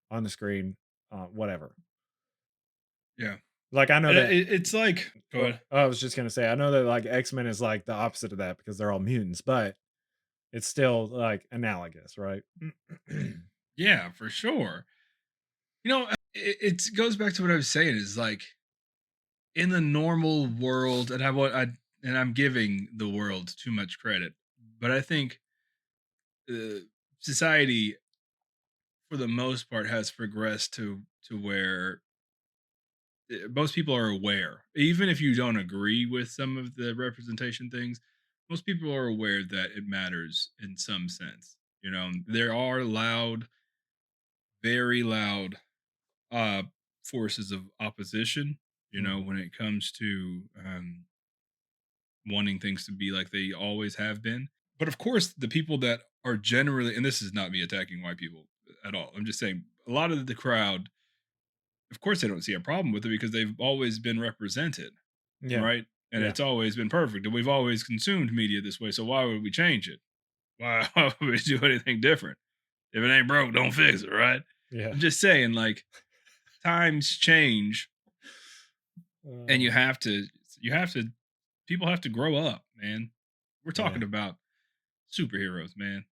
on the screen, whatever." Yeah. Like, I know And that it's like go oh, ahead. I was just gonna say, I know that like X-Men is like the opposite of that because they're all mutants, but it's still like analogous, right? Yeah, for sure. It goes back to what I was saying is like in the normal world, and I'm giving the world too much credit, but I think uh, society, for the most part, has progressed to where most people are aware, even if you don't agree with some of the representation things. Most people are aware that it matters in some sense. There are loud, very loud uh forces of opposition, Mhm. when it comes to wanting things to be like they always have been. But of course, the people that are generally, and this is not me attacking white people at all, I'm just saying a lot of the crowd, of course, they don't see a problem with it because they've always been represented, Yeah. right? And Yeah. it's always been perfect. And we've always consumed media this way. So why would we change it? Why would we do anything different? If it ain't broke, don't fix it, right? Yeah. I'm just saying, like, times change, and Uh, you have to, people have to grow up, man. We're yeah. talking about superheroes, man.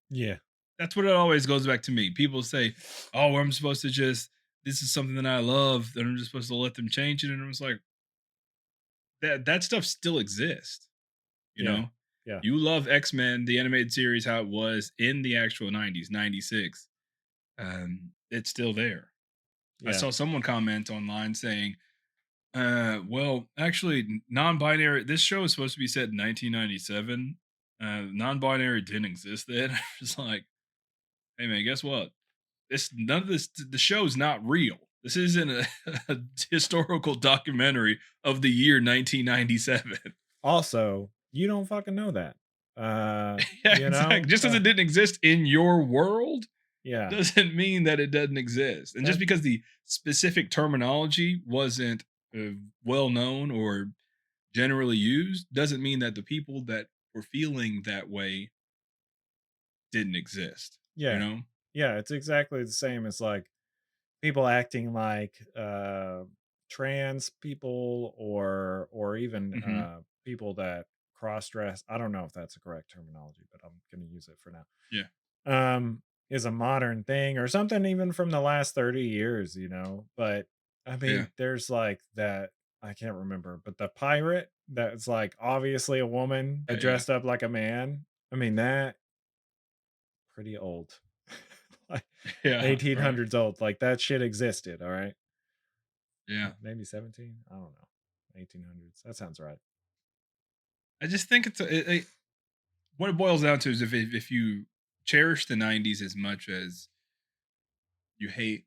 Yeah. That's what it always goes back to me. People say, "Oh, I'm supposed to just this is something that I love, and I'm just supposed to let them change it." And I was like, that stuff still exists. You Yeah. know, Yeah. you love X-Men, the animated series, how it was in the actual '90s, '96. It's still there. I Yeah. saw someone comment online saying, well, actually, non-binary. This show is supposed to be set in 1997. Non-binary didn't exist then." It's like, hey man, guess what? This none of this. The show's not real. This isn't a historical documentary of the year 1997. Also, you don't fucking know that. Uh, Yeah, you exactly. know? Just because Uh, it didn't exist in your world yeah. doesn't mean that it doesn't exist. And just That because the specific terminology wasn't well known or generally used doesn't mean that the people that were feeling that way didn't exist. You yeah. know? Yeah, it's exactly the same as like people acting like trans people or even Hmm. people that cross dress. I don't know if that's the correct terminology, but I'm going to use it for now. Yeah. Is a modern thing or something even from the last 30 years, but I Yeah. mean, there's like that, I can't remember, but the pirate that's like obviously a woman Yeah. that Yeah. dressed up like a man. I mean, that pretty old. Like Yeah. Right. 1800s old, like that shit existed, all right. Yeah. Maybe 17, I don't know. 1800s, that sounds right. I just think what it boils down to is if you cherish the '90s as much as you hate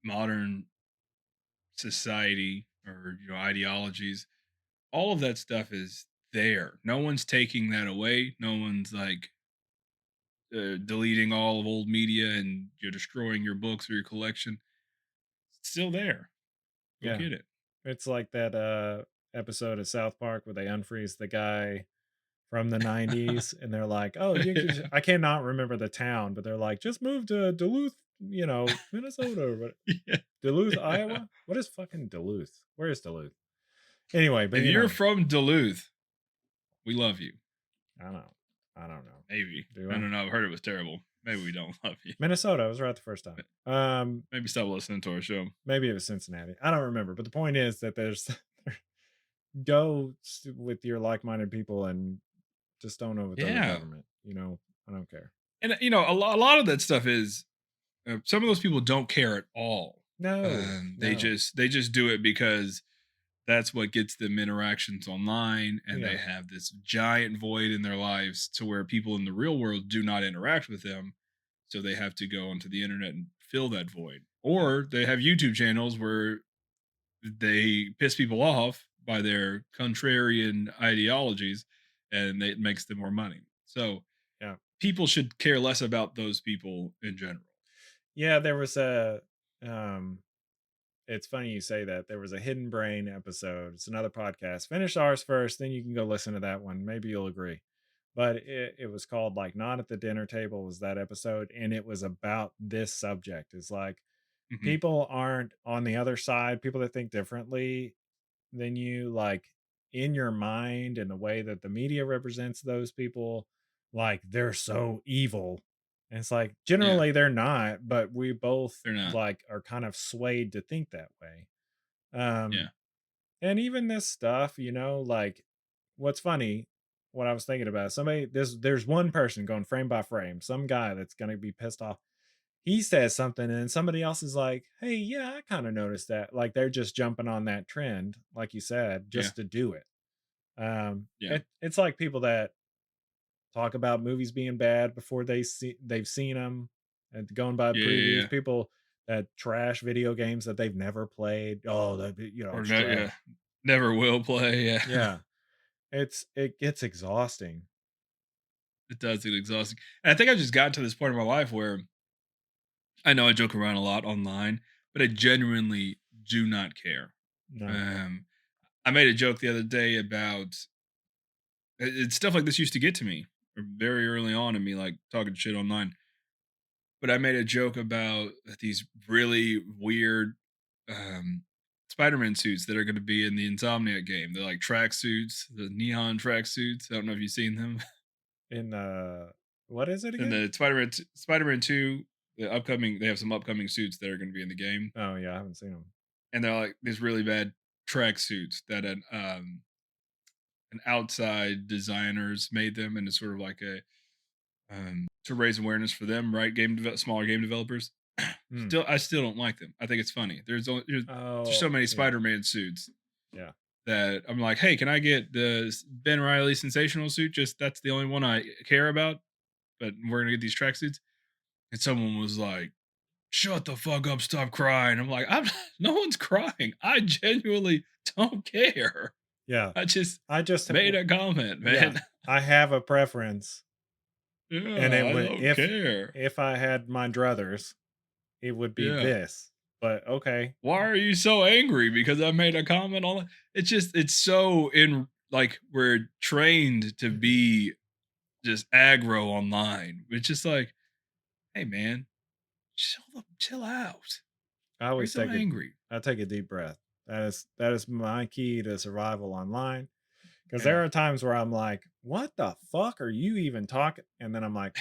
modern society or ideologies. All of that stuff is there. No one's taking that away. No one's like deleting all of old media and you're destroying your books or your collection. It's still there. Go Yeah. get it. It's like that episode of South Park where they unfreeze the guy from the 90s and they're like, "Oh, Yeah. I cannot remember the town, but they're like, just move to Duluth, Minnesota or what, Yeah. Duluth, Yeah. Iowa? What is fucking Duluth? Where is Duluth?" Anyway, but If you're from Duluth, we love you. I don't know. I don't know. Maybe. Do I I? don't know. I've heard it was terrible. Maybe we don't love you. Minnesota, I was right the first time. Maybe stop listening to our show. Maybe it was Cincinnati. I don't remember, but the point is that there's go with your like-minded people and just don't overthrow the Yeah. government. I don't care. And a lot of that stuff is some of those people don't care at all. No, They no. just do it because that's what gets them interactions online, and Yeah. they have this giant void in their lives to where people in the real world do not interact with them, so they have to go onto the internet and fill that void. Or they have YouTube channels where they piss people off by their contrarian ideologies, and it makes them more money. So Yeah. people should care less about those people in general. Yeah, there was a it's funny you say that. There was a Hidden Brain episode. It's another podcast. Finish ours first, then you can go listen to that one. Maybe you'll agree. But it was called like Not at the Dinner Table was that episode, and it was about this subject. It's like Hmm. people aren't on the other side, people that think differently than you, like in your mind and the way that the media represents those people, like they're so evil. And it's like Yeah, generally they're not, but we both they're not. like are kind of swayed to think that way. Um Yeah, and even this stuff, like what's funny, what I was thinking about, somebody there's one person going frame by frame, some guy that's gonna be pissed off. He says something and somebody else is like, "Hey, yeah, I kind of noticed that." Like they're just jumping on that trend, like you said, yeah, just to do it. yeah, It's like people that talk about movies being bad before they've seen them and going by yeah, yeah, previews. yeah. People that trash video games that they've never played. Oh, Or it's no, trash. yeah, never will play. Yeah, Yeah, it gets exhausting. it does get exhausting. And I think I've just gotten to this point in my life where I know I joke around a lot online, but I genuinely do not care. No, Um, I made a joke the other day about it's stuff like this used to get to me very early on in me, like talking shit online. But I made a joke about these really weird Spider-Man suits that are going to be in the Insomniac game. They're like track suits, the neon track suits. I don't know if you've seen them. in what is it And again? the Spider-Man 2, they have some upcoming suits that are going to be in the game. Oh yeah, I haven't seen them. And they're like these really bad track suits that an outside designers made them, and it's sort of like a to raise awareness for them, right? Smaller game developers. Hmm. I still don't like them. I think it's funny. There's so Oh many yeah, Spider-Man suits yeah. that I'm like, hey, can I get the Ben Riley sensational suit? Just that's the only one I care about. But we're gonna get these tracksuits. And someone was like, "Shut the fuck up! Stop crying." I'm like, no one's crying. I genuinely don't care. Yeah. I just I just made a comment, yeah, man. I have a preference, and Yeah, it I would don't care. if I had my druthers, it would be Yeah. this. But okay. Why are you so angry because I made a comment on it? It's so in like we're trained to be just aggro online. It's just like, hey man, chill out. I Why are you always so angry? I take a deep breath. That is my key to survival online. Because Yeah, there are times where I'm like, "What the fuck are you even talking?" And then I'm like,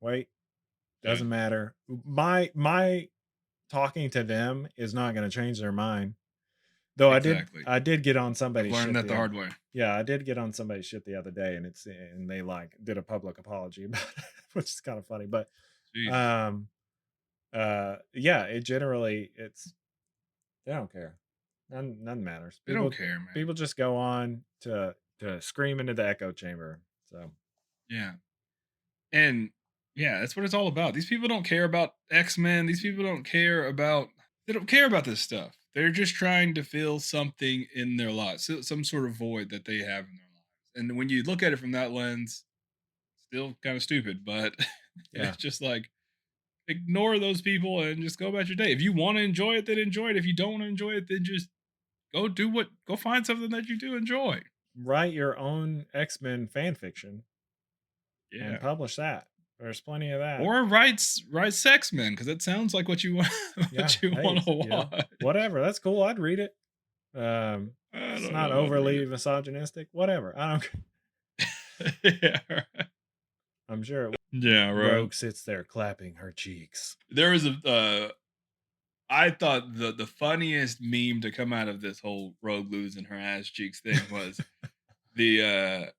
"Wait, yeah, doesn't matter." My talking to them is not going to change their mind. Though exactly. I did get on I've somebody's learned shit that the the other hard way. yeah, I did get on somebody's shit the other day, and they like did a public apology about it, which is kind of funny. But Jesus, um yeah, it generally it's they don't care. None matters. they don't care, man. People just go on to scream into the echo chamber. So Yeah, and yeah, that's what it's all about. These people don't care about X Men. These people don't care about. They don't care about this stuff. They're just trying to fill something in their lives, some sort of void that they have in their lives. And when you look at it from that lens, still kind of stupid, but Yeah. it's just like ignore those people and just go about your day. If you want to enjoy it, then enjoy it. If you don't want to enjoy it, then just go find something that you do enjoy. Write your own X-Men fan fiction and Yeah. publish that. There's plenty of that. Or write sex men, because that sounds like what you want Yeah. what you Hey, want to you know, watch. whatever. That's cool. I'd read it. I It's don't not know. I'd read overly misogynistic. Whatever. I don't care. it. Yeah. Right. I'm sure Yeah, right. Rogue sits there clapping her cheeks. There was a I thought the funniest meme to come out of this whole Rogue losing her ass cheeks thing was the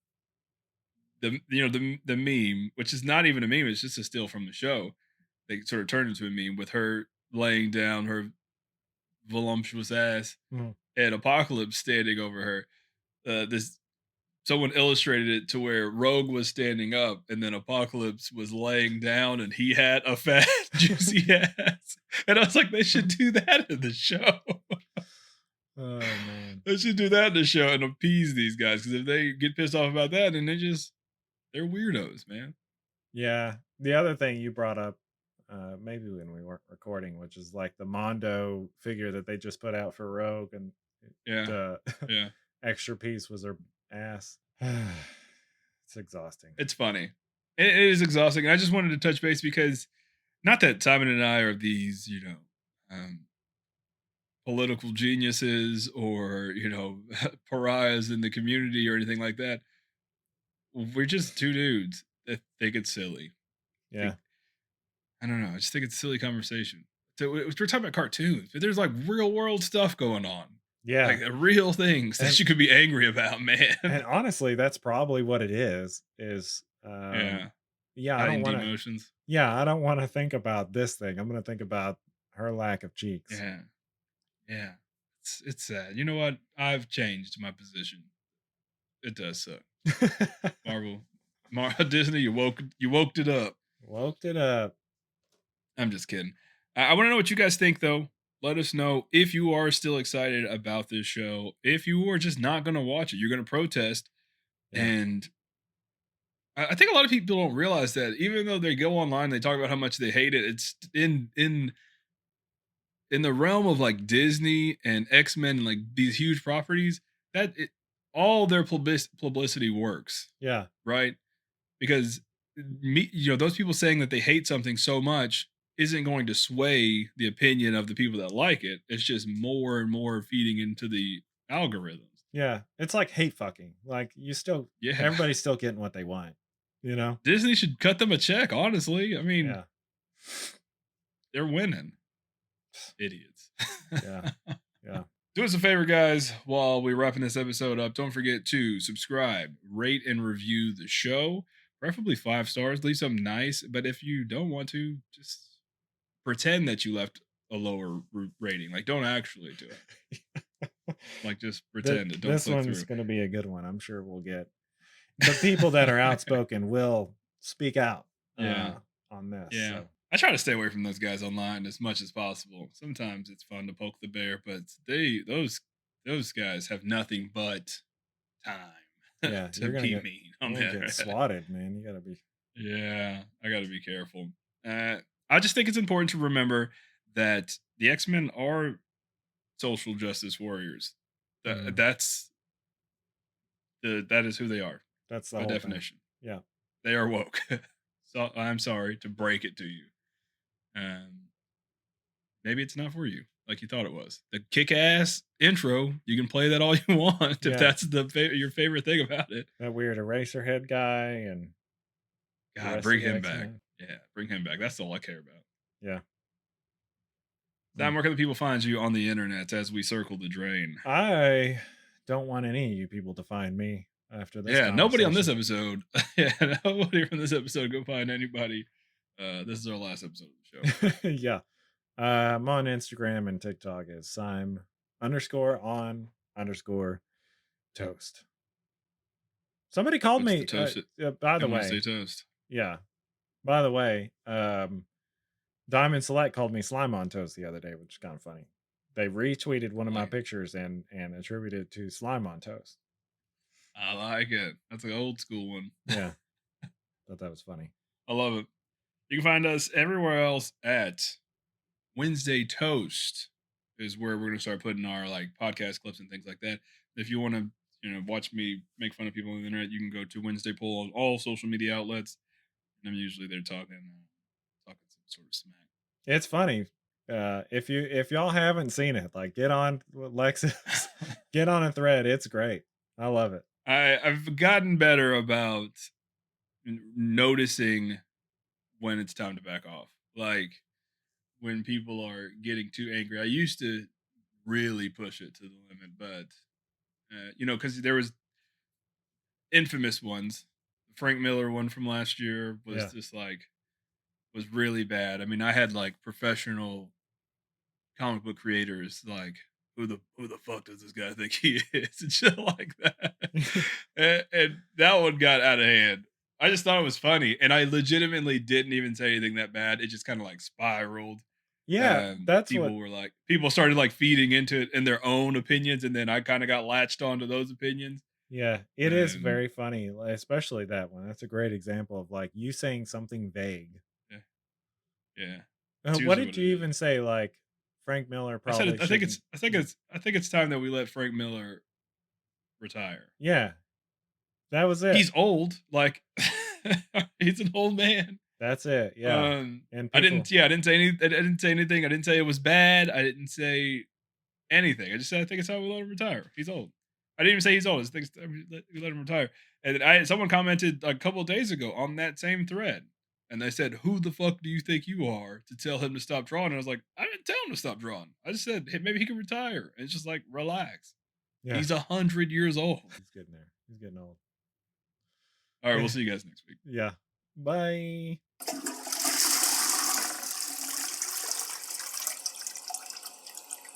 the meme, which is not even a meme, it's just a still from the show. They sort of turned into a meme with her laying down her voluptuous ass Mhm. and Apocalypse standing over her. This Someone illustrated it to where Rogue was standing up and then Apocalypse was laying down and he had a fat juicy ass. And I was like, they should do that in the show. Oh man. They should do that in the show and appease these guys, because if they get pissed off about that, then they're weirdos, man. Yeah. The other thing you brought up, maybe when we weren't recording, which is like the Mondo figure that they just put out for Rogue, and Yeah. the Yeah. extra piece was her ass. It's exhausting. It's funny. It is exhausting. And I just wanted to touch base because not that Simon and I are these, um, political geniuses or, pariahs in the community or anything like that. We're just two dudes that think it's silly. Yeah. I don't know. I just think it's a silly conversation. So we're talking about cartoons, but there's like real world stuff going on. Yeah. Like real things that And- you could be angry about, man. And honestly, that's probably what it is. Yeah. Yeah, I Hiding don't want to. emotions. Yeah, I don't want to think about this thing. I'm going to think about her lack of cheeks. Yeah. Yeah. It's sad. You know what? I've changed my position. It does suck. Disney, you woke it up. Woke it up. I'm just kidding. I want to know what you guys think, though. Let us know if you are still excited about this show. If you are just not going to watch it, you're going to protest. Yeah. And I think a lot of people don't realize that even though they go online, they talk about how much they hate it. It's in the realm of like Disney and X-Men and like these huge properties all their publicity works. Yeah. Right. Because those people saying that they hate something so much isn't going to sway the opinion of the people that like it. It's just more and more feeding into the algorithms. Yeah. It's like hate fucking. Like everybody's still getting what they want. Disney should cut them a check, honestly. I mean, Yeah. they're winning. Idiots. Yeah. Yeah. Do us a favor, guys, while we're wrapping this episode up. Don't forget to subscribe, rate, and review the show. Preferably 5 stars. Leave something nice. But if you don't want to, just pretend that you left a lower rating. Like, don't actually do it. Like, just pretend it. Don't this click one's through. going to be a good one. I'm sure we'll get the people that are outspoken will speak out. On this. Yeah. So. I try to stay away from those guys online as much as possible. Sometimes it's fun to poke the bear, but those guys have nothing but time. Yeah, to be mean on the get swatted, man. You gotta be. Yeah, I gotta be careful. I just think it's important to remember that the X-Men are social justice warriors. That is who they are. That's the by whole definition. Thing. Yeah, they are woke. So I'm sorry to break it to you. Maybe it's not for you like you thought it was. The kick-ass intro, you can play that all you want if that's your favorite thing about it. That weird eraser head guy and God, bring him back. Yeah, bring him back. That's all I care about. Yeah. Sam, where can the people find you on the internet as we circle the drain? I don't want any of you people to find me after this. Yeah, nobody on this episode. Yeah, nobody from this episode go find anybody. This is our last episode of the show. Yeah. I'm on Instagram and TikTok as Sime_on_toast. Somebody called me. By the way, say toast. Yeah. By the way, Diamond Select called me slime on toast the other day, which is kind of funny. They retweeted one of my Like, pictures and attributed it to slime on toast. I like it. That's an old school one. Yeah, thought that was funny. I love it. You can find us everywhere else at Wednesday Toast is where we're gonna start putting our like podcast clips and things like that. If you want to, watch me make fun of people on the internet, you can go to Wednesday Poll on all social media outlets. And I'm usually there talking some sort of smack. It's funny. If y'all haven't seen it, like get on Lexus, get on a thread. It's great. I love it. I've gotten better about noticing when it's time to back off. Like when people are getting too angry. I used to really push it to the limit, but because there was infamous ones. The Frank Miller one from last year was Yeah. just like was really bad. I mean, I had like professional comic book creators like who the fuck does this guy think he is and shit like that. And that one got out of hand. I just thought it was funny, and I legitimately didn't even say anything that bad. It just kind of like spiraled. Yeah, And that's what. people started like feeding into it in their own opinions, and then I kind of got latched onto those opinions. Yeah, it is And very funny, especially that one. That's a great example of like you saying something vague. yeah, yeah, it's What usually did what you it is. even say? Like Frank Miller I said probably shouldn't. I think it's time that we let Frank Miller retire. Yeah, that was it. He's old, like he's an old man. That's it. Yeah, and people. I didn't say I didn't say anything. I didn't say it was bad. I didn't say anything. I just said I think it's time we let him retire. He's old. I didn't even say he's old. I just think it's time we let him retire. And then someone commented a couple of days ago on that same thread, and they said, "Who the fuck do you think you are to tell him to stop drawing?" And I was like, "I didn't tell him to stop drawing. I just said, hey, maybe he can retire." And it's just like, relax. Yeah, He's 100 years old. he's getting there. He's getting old. All right, we'll see you guys next week. Yeah. Bye.